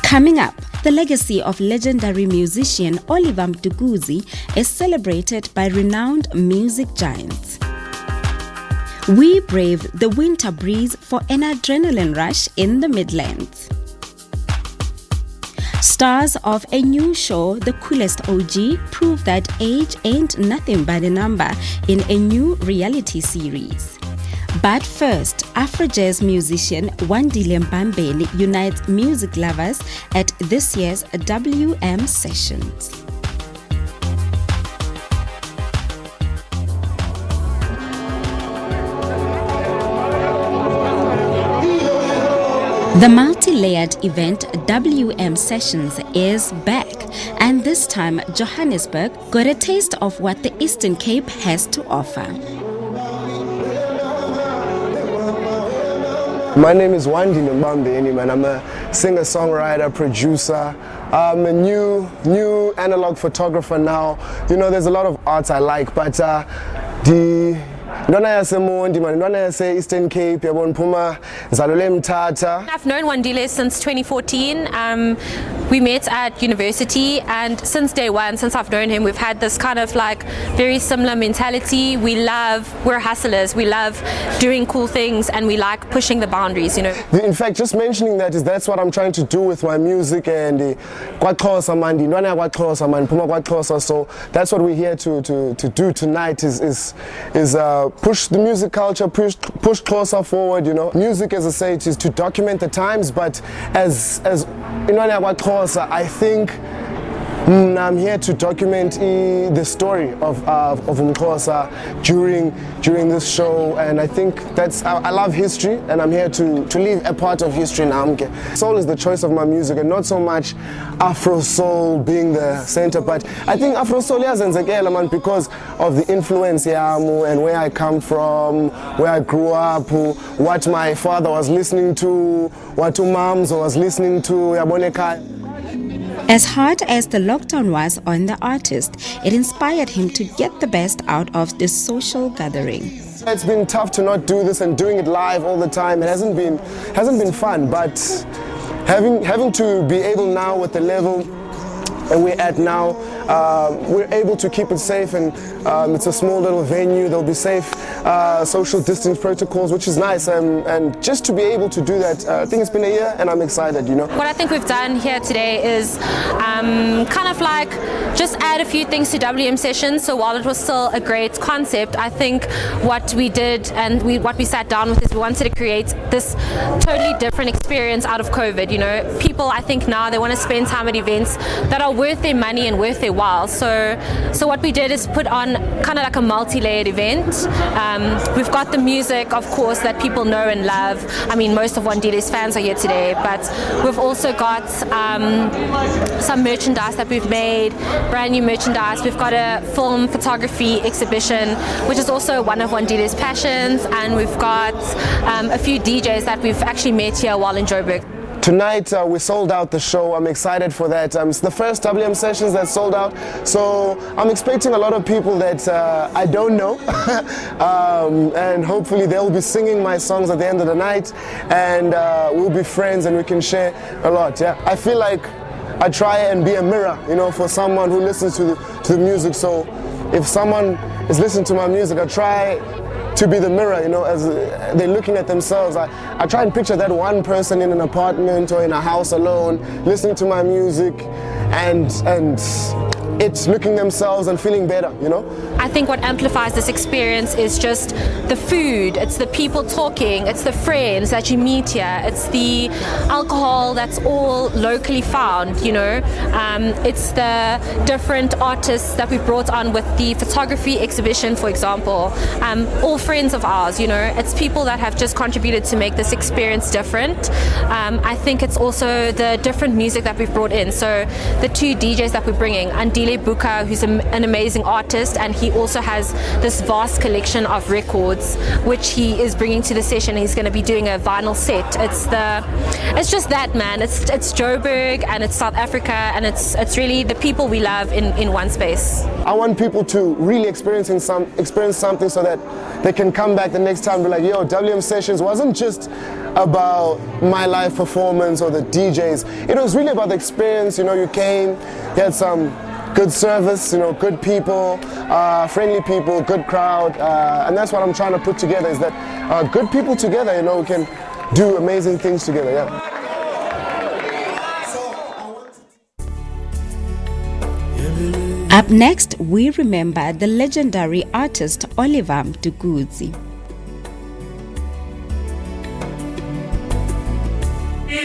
Coming up, the legacy of legendary musician Oliver Mdukuzi is celebrated by renowned music giants. We braved the winter breeze for an adrenaline rush in the Midlands. Stars of a new show, The Coolest OG, prove that age ain't nothing but a number in a new reality series. But first, Afro-jazz musician Wandile Mbambeni unites music lovers at this year's WM Sessions. The multi-layered event WM Sessions is back, and this time Johannesburg got a taste of what the Eastern Cape has to offer. My name is Wandile Mbambeni, and I'm a singer-songwriter, producer. I'm a new analog photographer now. You know, there's a lot of arts I like, but Ndona yaseMondi, ndona yase Eastern Cape, yabona phuma zalole Mthatha. I've known Wandile since 2014. We met at university, and since day one, since I've known him, we've had this kind of like very similar mentality. We're hustlers, we love doing cool things, and we like pushing the boundaries, you know. In fact, just mentioning that's what I'm trying to do with my music, and kwaXhosa man, ndona kwaXhosa man, phuma kwaXhosa. So that's what we're here to do tonight is push the music culture, push Xhosa forward, you know. Music, as I say, it is to document the times, but as kwaXhosa, I think I'm here to document the story of Xhosa during this show, and I think I love history, and I'm here to leave a part of history now. Soul is the choice of my music, and not so much Afro soul being the center, but I think Afro soul yazenzekela man because of the influence yamu and where I come from, where I grew up, what my father was listening to, what moms was listening to, yaboneka. As hard as the lockdown was on the artist, it inspired him to get the best out of this social gathering. It's been tough to not do this and doing it live all the time. It hasn't been fun, but having to be able now with the level and we're at now, we're able to keep it safe, and it's a small little venue. There'll be safe social distance protocols, which is nice, and just to be able to do that, I think it's been a year, and I'm excited, you know. What I think we've done here today is kind of like just add a few things to WM Sessions. So while it was still a great concept, I think what we did and what we sat down with is we wanted to create this totally different experience out of COVID. You know, people, I think now they want to spend time at events that are worth their money and worth their while. So what we did is put on kind of like a multi-layered event. We've got the music, of course, that people know and love. I mean, most of Wandile's fans are here today, but we've also got some merchandise that we've made, brand new merchandise. We've got a film photography exhibition, which is also one of Wandile's passions, and we've got a few DJs that we've actually met here while in Joburg. Tonight we sold out the show. I'm excited for that. It's the first WM Sessions that sold out, so I'm expecting a lot of people that I don't know, and hopefully they'll be singing my songs at the end of the night, and we'll be friends and we can share a lot. Yeah, I feel like I try and be a mirror, you know, for someone who listens to the music. So if someone is listening to my music, I try to be the mirror, you know, as they're looking at themselves. I try and picture that one person in an apartment or in a house alone, listening to my music, and it's looking themselves and feeling better, you know. I think what amplifies this experience is just the food, it's the people talking, it's the friends that you meet here, it's the alcohol that's all locally found, you know. It's the different artists that we've brought on with the photography exhibition, for example, all friends of ours, you know. It's people that have just contributed to make this experience different. I think it's also the different music that we've brought in. So the two DJs that we're bringing, Andile Zandile Buka, who's an amazing artist, and he also has this vast collection of records which he is bringing to the session. He's going to be doing a vinyl set. It's just that, man. It's Joburg and it's South Africa, and it's really the people we love in one space. I want people to really experience something so that they can come back the next time and be like, yo, WM Sessions wasn't just about my live performance or the DJs. It was really about the experience. You know, you came, you had some good service, you know, good people, friendly people, good crowd, and that's what I'm trying to put together, is that good people together, you know, can do amazing things together, yeah. Up next, we remember the legendary artist Oliver Mtukudzi.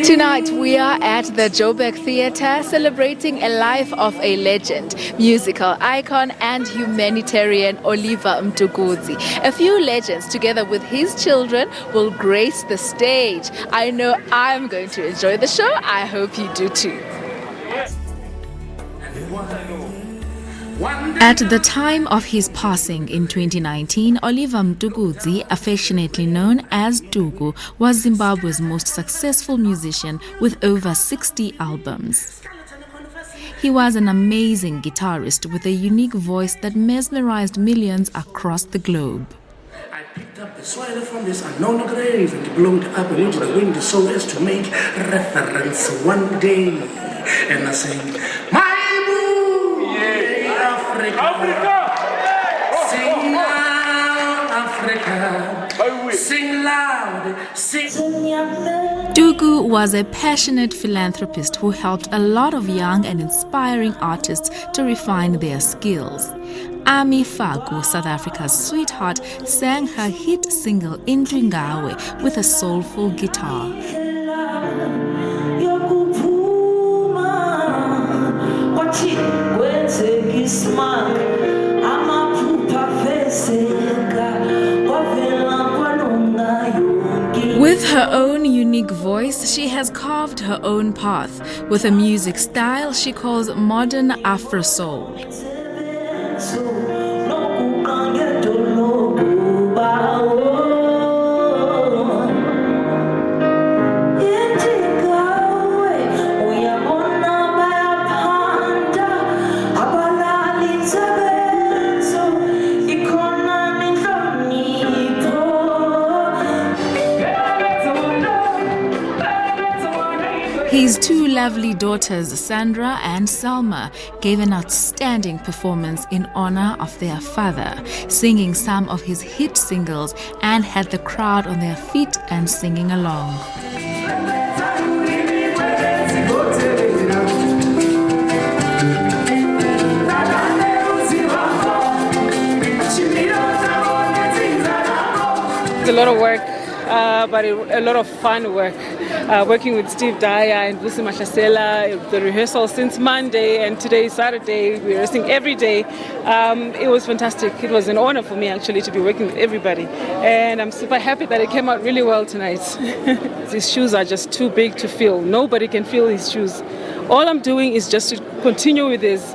Tonight we are at the Joburg Theatre celebrating a life of a legend, musical icon and humanitarian Oliver Mtukudzi. A few legends together with his children will grace the stage. I know I'm going to enjoy the show. I hope you do too. At the time of his passing in 2019, Oliver Mtukudzi, affectionately known as Tugu, was Zimbabwe's most successful musician with over 60 albums. He was an amazing guitarist with a unique voice that mesmerized millions across the globe. I picked up the soil from this unknown grave and blew it up into the wind so as to make reference one day. And I sang, my boo, Africa, sing loud, Africa, sing loud, sing. Tugu was a passionate philanthropist who helped a lot of young and inspiring artists to refine their skills. Ami Faku, South Africa's sweetheart, sang her hit single Indringawe with a soulful guitar. With her own unique voice, she has carved her own path with a music style she calls modern Afro soul. His two lovely daughters, Sandra and Selma, gave an outstanding performance in honor of their father, singing some of his hit singles and had the crowd on their feet and singing along. It's a lot of work, but a lot of fun work. Working with Steve Dyer and Lucy Mashasela, the rehearsal since Monday, and today is Saturday. We're rehearsing every day. It was fantastic. It was an honor for me actually to be working with everybody, and I'm super happy that it came out really well tonight. These shoes are just too big to fill. Nobody can fill these shoes. All I'm doing is just to continue with this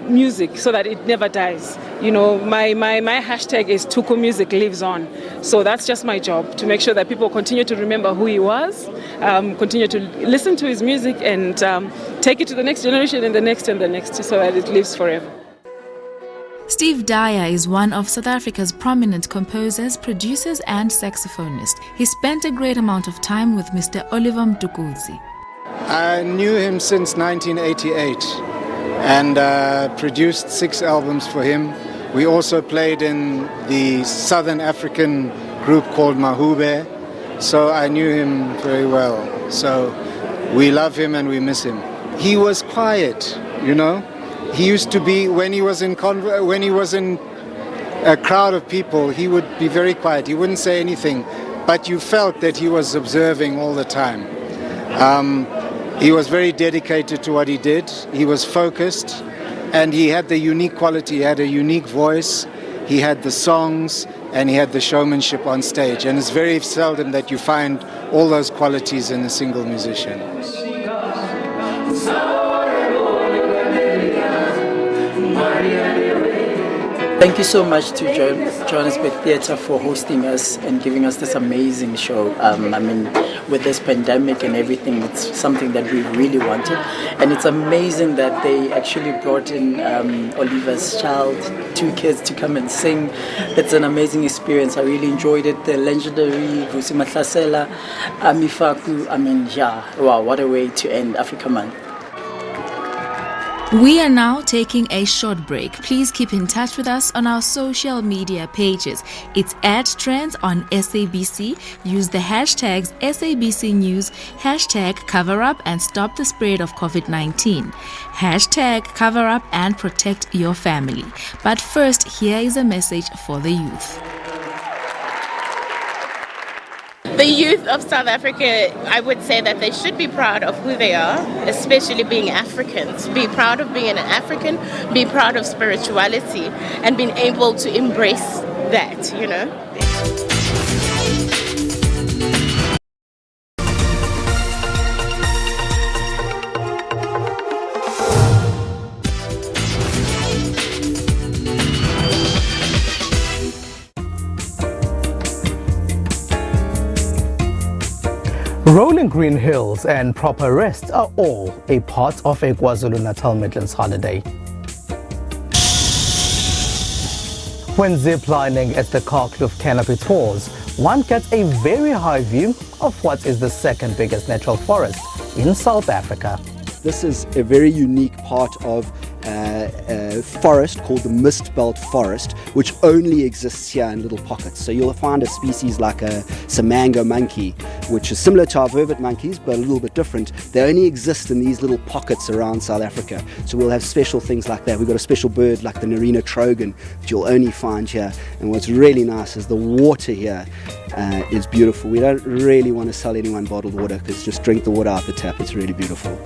music so that it never dies. You know, my hashtag is Tuku Music Lives On. So that's just my job, to make sure that people continue to remember who he was, continue to listen to his music, and take it to the next generation and the next so that it lives forever. Steve Dyer is one of South Africa's prominent composers, producers and saxophonists. He spent a great amount of time with Mr. Oliver Mtukudzi. I knew him since 1988 and produced 6 albums for him. We also played in the Southern African group called Mahube, so I knew him very well. So we love him and we miss him. He was quiet, you know. He used to be, when he was in a crowd of people, he would be very quiet. He wouldn't say anything, but you felt that he was observing all the time. He was very dedicated to what he did. He was focused, and he had the unique quality. He had a unique voice. He had the songs, and he had the showmanship on stage. And it's very seldom that you find all those qualities in a single musician. Thank you so much to Johannesburg Theatre for hosting us and giving us this amazing show. With this pandemic and everything, it's something that we really wanted. And it's amazing that they actually brought in Oliver's child, 2 kids, to come and sing. It's an amazing experience. I really enjoyed it. The legendary Vusi Mahlasela, Amifaku. Wow, what a way to end Africa Month. We are now taking a short break. Please keep in touch with us on our social media pages. It's @Trendz on SABC. Use the hashtags SABC News, #CoverUp and stop the spread of COVID-19, #CoverUp and protect your family. But first, here is a message for the youth. The youth of South Africa, I would say that they should be proud of who they are, especially being Africans. Be proud of being an African, be proud of spirituality, and being able to embrace that, you know. Rolling green hills and proper rest are all a part of a KwaZulu-Natal Midlands holiday. When ziplining at the Karkloof Canopy Tours, one gets a very high view of what is the second biggest natural forest in South Africa. This is a very unique part of a forest called the mist belt forest, which only exists here in little pockets. So you'll find a species like a Samango monkey, which is similar to our vervet monkeys but a little bit different. They only exist in these little pockets around South Africa. So we'll have special things like that. We've got a special bird like the Narina trogon, which you'll only find here. And what's really nice is the water here is beautiful. We don't really want to sell anyone bottled water, because just drink the water out the tap. It's really beautiful.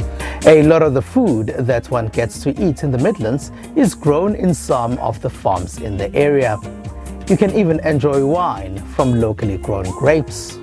A lot of the food that one gets to eat in the Midlands is grown in some of the farms in the area. You can even enjoy wine from locally grown grapes.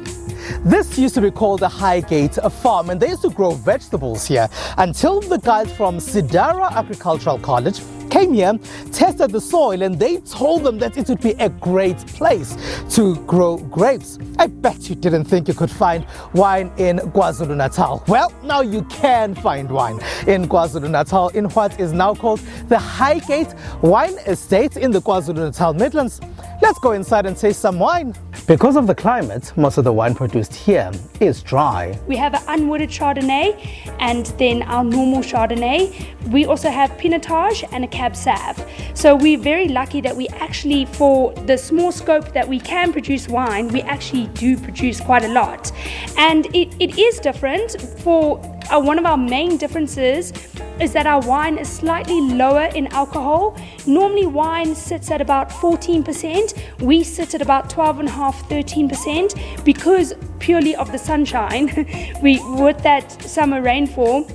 This used to be called the Highgate Farm, and they used to grow vegetables here until the guys from Sidara Agricultural College came here, tested the soil, and they told them that it would be a great place to grow grapes. I bet you didn't think you could find wine in KwaZulu-Natal. Well, now you can find wine in KwaZulu-Natal in what is now called the Highgate Wine Estate in the KwaZulu-Natal Midlands. Let's go inside and taste some wine. Because of the climate, most of the wine produced here is dry. We have an unwooded Chardonnay and then our normal Chardonnay. We also have Pinotage and a Cab Sav. So we're very lucky that we actually, for the small scope that we can produce wine, we actually do produce quite a lot. And it is different. For one of our main differences is that our wine is slightly lower in alcohol. Normally wine sits at about 14%. We sit at about 12.5–13% because purely of the sunshine. With that summer rainfall,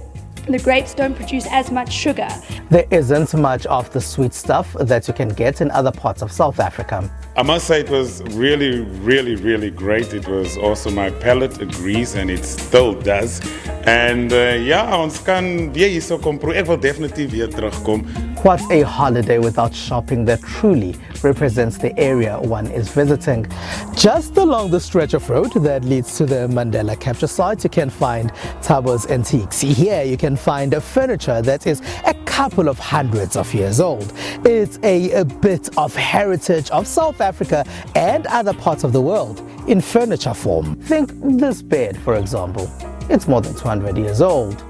the grapes don't produce as much sugar. There isn't much of the sweet stuff that you can get in other parts of South Africa. I must say it was really, really, really great. It was also, my palate agrees, and it still does. And ons kan weer hierso kom proe. Ek wil definitief weer terugkom. What's a holiday without shopping that truly represents the area one is visiting? Just along the stretch of road that leads to the Mandela capture site, you can find Tabo's Antiques. Here you can find a furniture that is a couple of hundreds of years old. It's a bit of heritage of South Africa and other parts of the world in furniture form. Think this bed, for example. It's more than 200 years old.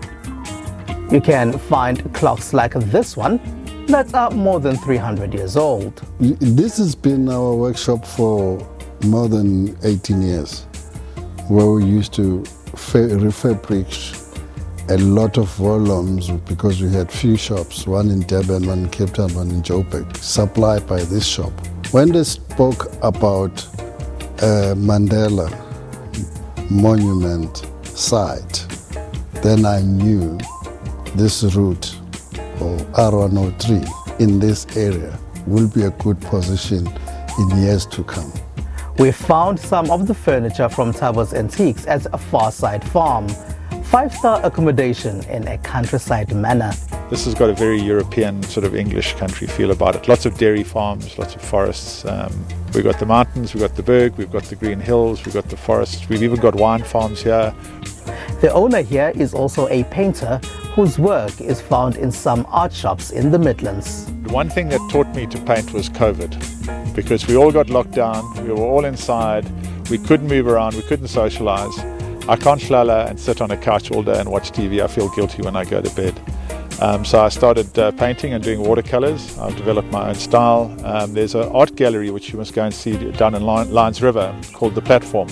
You can find clocks like this one that are more than 300 years old. This has been our workshop for more than 18 years, where we used to refurbish a lot of volumes because we had few shops, one in Durban, one in Cape Town, one in Joburg, supplied by this shop. When they spoke about Mandela Monument site, then I knew this route, or R103, in this area will be a good position in years to come. We found some of the furniture from Tabo's Antiques at a Farside Farm, 5-star accommodation in a countryside manor. This has got a very European sort of English country feel about it. Lots of dairy farms, lots of forests. We've got the mountains, we've got the berg, we've got the green hills, we've got the forests. We've even got wine farms here. The owner here is also a painter whose work is found in some art shops in the Midlands. The one thing that taught me to paint was COVID, because we all got locked down, we were all inside, we couldn't move around, we couldn't socialize. I can't shlala and sit on a couch all day and watch TV. I feel guilty when I go to bed. So I started painting and doing watercolors. I've developed my own style. There's an art gallery which you must go and see down in Lions River called The Platform.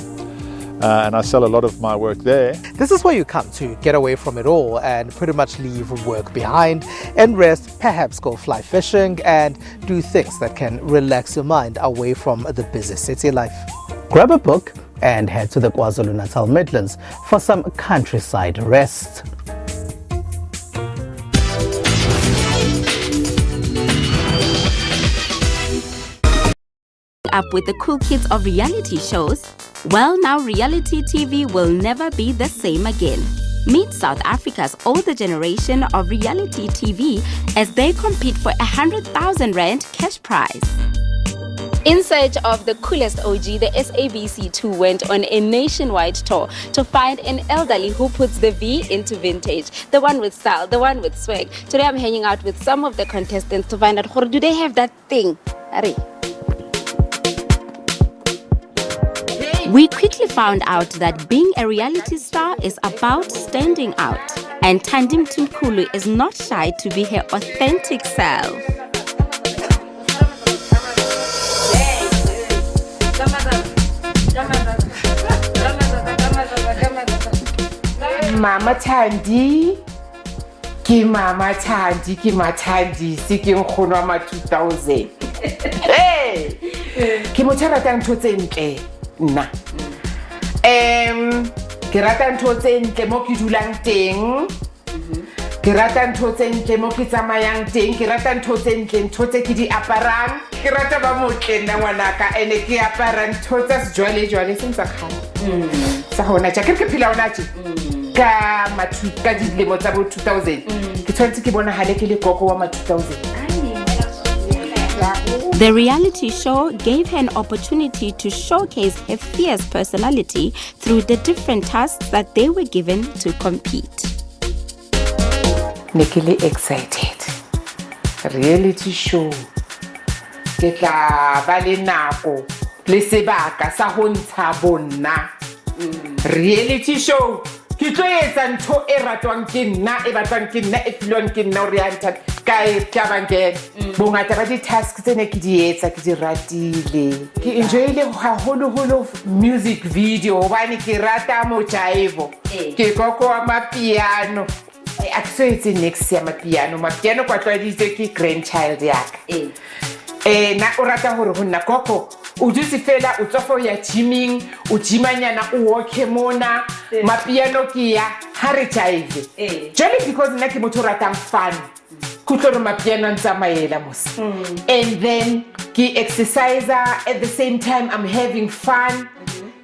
And I sell a lot of my work there. This is where you come to get away from it all and pretty much leave work behind and rest, perhaps go fly fishing and do things that can relax your mind away from the busy city life. Grab a book and head to the KwaZulu-Natal Midlands for some countryside rest. Up with the cool kids of reality shows? Well, now reality TV will never be the same again. Meet South Africa's older generation of reality TV as they compete for 100,000 Rand cash prize. In search of the coolest OG, the SABC2 went on a nationwide tour to find an elderly who puts the V into vintage, the one with style, the one with swag. Today I'm hanging out with some of the contestants to find out, do they have that thing? Hurry. We quickly found out that being a reality star is about standing out. And Tandim Tunkulu is not shy to be her authentic self. Mama Thandi, ke Mama Thandi, ke Mathandi, se ke nkgono wa ma 2000. Hey! Ke motho a ratang ntho tse ntle nna. Ke rata ntho tse ntle mo ke dulang teng. Ke rata ntho tse ntle mo ke tsamayang teng, ke rata ntho tse ntle, ntho tse ke di aparang. Ke rata ba motle nna ngwanaka ene ke apara ntho tsa sejwalejwale se ntsa kgale. Sa hona tja ke phela hona tje. Ka dilemo tsa bo 2000 ke tshwanetse ke bonagale ke le koko wa ma 2000. The reality show gave her an opportunity to showcase her fierce personality through the different tasks that they were given to compete. Nekili excited. Reality show. Ke tla ba le nako le sebaka sa ho ntsha bonna. Reality show. Ke tlo etsa ntho e ratwang ke nna, e batlang ke nna, e filwang ke nna hore ya ntha ka e tlabankela. Bongata ba di tasks tsene ke di etsa ke di ratile. Ke enjoyile haholo music video hobane ke rata mojaevo. Ke koko wa mapiano. A so it's next year mapiano kwa tlwaeditse ke grandchild yaka. Na o rata hore ho nna koko o dutse fela o tsofo ya gymming o gymanyana o walke mona mapiano ke ya hare jive jolly because nna ke motho ratang fun kutloro mapiano ntsamayela mos and then ke exerciser at the same time I'm having fun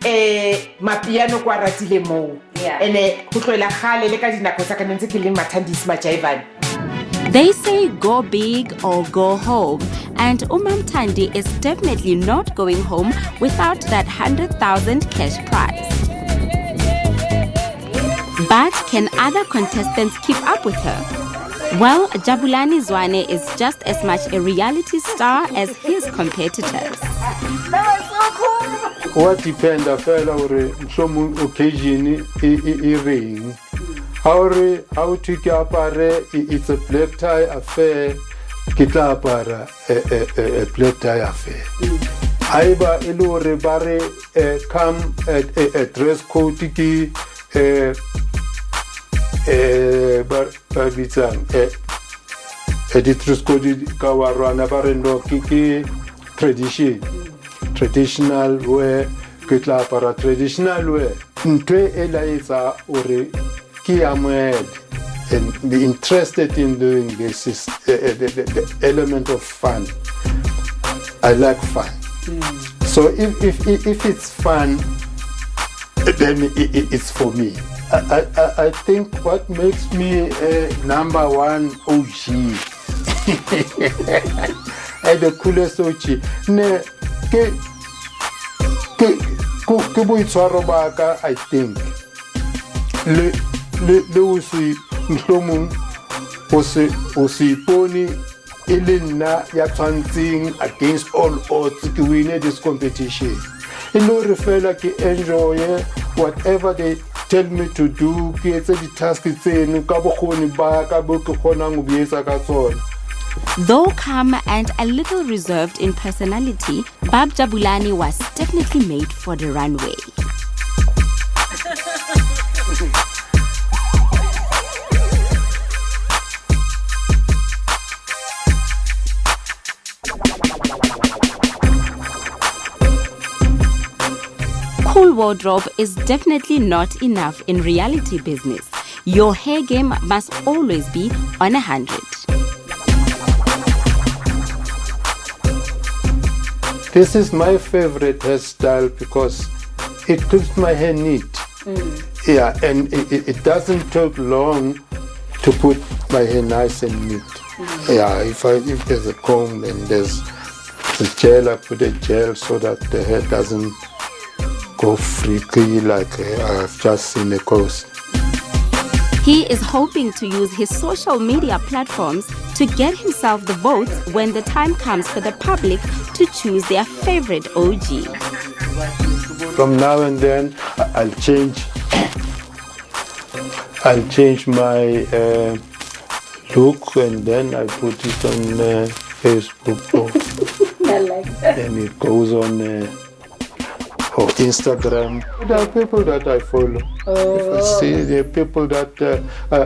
mapiano kwa ratile mo ene kutloela khale le ka dinako tsa kana ntse ke le mathandisi majaivane. They say go big or go home, and Umam Thandi is definitely not going home without that 100,000 cash prize. But can other contestants keep up with her? Well, Jabulani Zwane is just as much a reality star as his competitors. What depends on some occasion ring. How to apare it's a black tie affair. Kita apara a black tie affair. Aiba elore bare come a dress code ki barbitang the dress code kawarana bare no kiki traditional wear kita apara traditional wear. Nte elaisa ore and be interested in doing this is the element of fun. I like fun. So if it's fun, then it's for me. I think what makes me number one OG and the coolest OG ne ke boitshwaro ba ka, I think le o se mohlomong o se ipone e le nna ya tshwantseng against all odds ke win this competition. E le hore fela ke enjoy whatever they tell me to do, ke etse di-task tseno ka bokgoni ba ka bo ke kgonang ho di etsa ka tsona. Though calm and a little reserved in personality, Bab Jabulani was definitely made for the runway. Cool wardrobe is definitely not enough in reality business. Your hair game must always be on 100. This is my favorite hairstyle because it keeps my hair neat. Yeah, and it doesn't take long to put my hair nice and neat. Yeah, if there's a comb and there's a gel, I put a gel so that the hair doesn't go freaky like I've just seen a ghost. He is hoping to use his social media platforms to get himself the votes when the time comes for the public to choose their favorite OG. From now and then, I'll change my look, and then I put it on Facebook. I like that. And it goes on or Instagram. There are people that I follow. If I see there are people that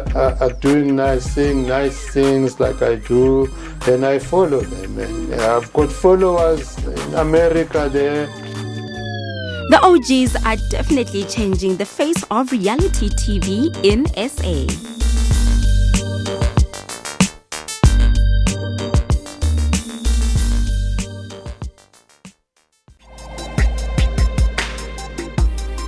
are doing nice things like I do, then I follow them. And I've got followers in America there. The OGs are definitely changing the face of reality TV in SA.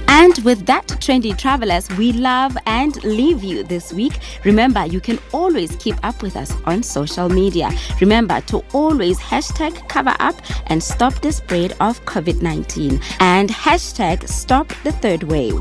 And with that, trendy travelers, we love and leave you this week. Remember, you can always keep up with us on social media. Remember to always hashtag cover up and stop the spread of COVID-19 and hashtag stop the third wave.